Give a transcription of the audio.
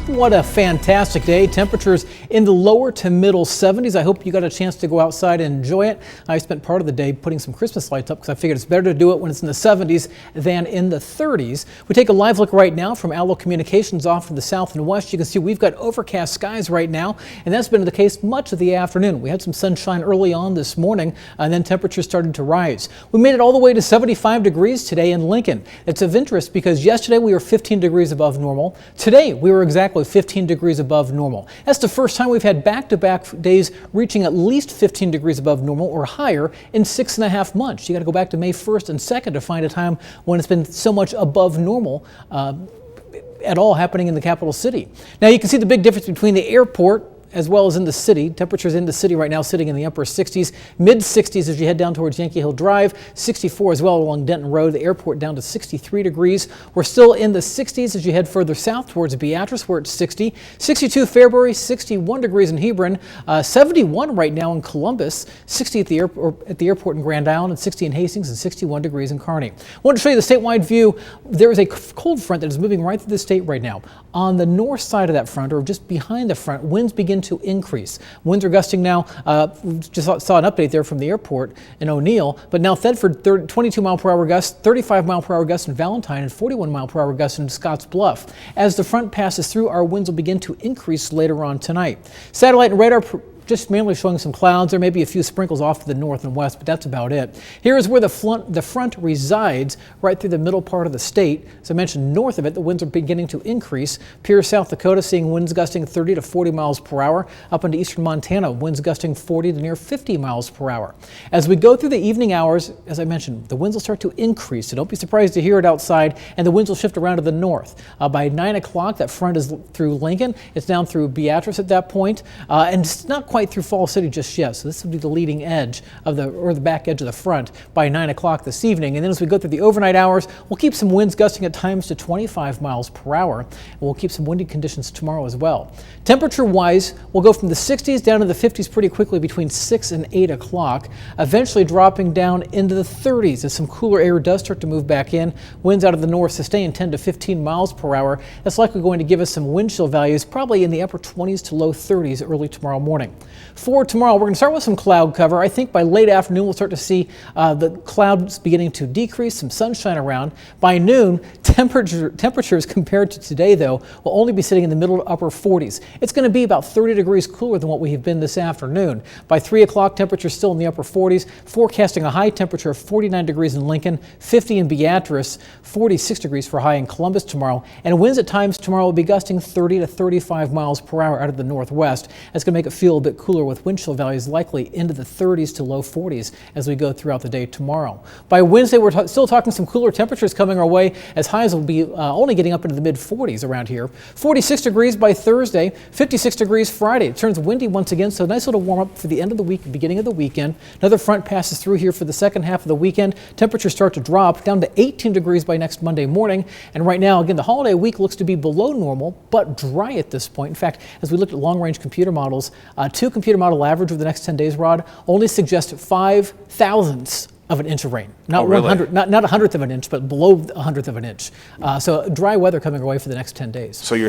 What a fantastic day. Temperatures in the lower to middle 70s. I hope you got a chance to go outside and enjoy it. I spent part of the day putting some Christmas lights up because I figured it's better to do it when it's in the 70s than in the 30s. We take a live look right now from Allo Communications off to the south and west. You can see we've got overcast skies right now, and that's been the case much of the afternoon. We had some sunshine early on this morning, and then temperatures started to rise. We made it all the way to 75 degrees today in Lincoln. It's of interest because yesterday we were 15 degrees above normal. Today we were exactly 15 degrees above normal. That's the first time we've had back-to-back days reaching at least 15 degrees above normal or higher in 6.5 months. You got to go back to May 1st and 2nd to find a time when it's been so much above normal at all happening in the capital city. Now you can see the big difference between the airport as well as in the city. Temperatures in the city right now sitting in the upper 60s, mid 60s as you head down towards Yankee Hill Drive, 64 as well along Denton Road, the airport down to 63 degrees. We're still in the 60s as you head further south towards Beatrice where it's 60, 62 Fairbury, 61 degrees in Hebron, 71 right now in Columbus, 60 at the airport in Grand Island, and 60 in Hastings, and 61 degrees in Kearney. I want to show you the statewide view. There is a cold front that is moving right through the state right now. On the north side of that front, or just behind the front, winds begin to increase. Winds are gusting now. We just saw an update there from the airport in O'Neill, but now Thedford 22 mile per hour gusts, 35 mile per hour gusts in Valentine, and 41 mile per hour gusts in Scotts Bluff. As the front passes through, our winds will begin to increase later on tonight. Satellite and radar just mainly showing some clouds. There may be a few sprinkles off to the north and west, but that's about it. Here is where the front resides, right through the middle part of the state. As I mentioned, north of it, the winds are beginning to increase. Pierce, South Dakota, seeing winds gusting 30 to 40 miles per hour. Up into eastern Montana, winds gusting 40 to near 50 miles per hour. As we go through the evening hours, as I mentioned, the winds will start to increase, so don't be surprised to hear it outside, and the winds will shift around to the north. By 9 o'clock, that front is through Lincoln. It's down through Beatrice at that point, and it's not quite through Falls City just yet, so this will be the leading edge of the back edge of the front by 9 o'clock this evening. And then as we go through the overnight hours, we'll keep some winds gusting at times to 25 miles per hour, and we'll keep some windy conditions tomorrow as well. Temperature-wise, we'll go from the 60s down to the 50s pretty quickly between 6 and 8 o'clock, eventually dropping down into the 30s as some cooler air does start to move back in. Winds out of the north sustain 10 to 15 miles per hour. That's likely going to give us some wind chill values, probably in the upper 20s to low 30s early tomorrow morning. For tomorrow, we're going to start with some cloud cover. I think by late afternoon, we'll start to see the clouds beginning to decrease, some sunshine around. By noon, temperatures compared to today, though, will only be sitting in the middle to upper 40s. It's going to be about 30 degrees cooler than what we have been this afternoon. By 3 o'clock, temperatures still in the upper 40s, forecasting a high temperature of 49 degrees in Lincoln, 50 in Beatrice, 46 degrees for high in Columbus tomorrow, and winds at times tomorrow will be gusting 30 to 35 miles per hour out of the northwest. That's going to make it feel a bit cooler with wind chill values likely into the 30s to low 40s as we go throughout the day tomorrow. By Wednesday, we're still talking some cooler temperatures coming our way, as highs will be only getting up into the mid 40s around here. 46 degrees by Thursday, 56 degrees Friday. It turns windy once again, so a nice little warm up for the end of the week, beginning of the weekend. Another front passes through here for the second half of the weekend. Temperatures start to drop down to 18 degrees by next Monday morning. And right now, again, the holiday week looks to be below normal, but dry at this point. In fact, as we looked at long-range computer models, 2 computer model average over the next 10 days, Rod, only suggests 5/1000ths of an inch of rain. Not 100, not a hundredth of an inch, but below a hundredth of an inch. So dry weather coming our way for the next 10 days. So you're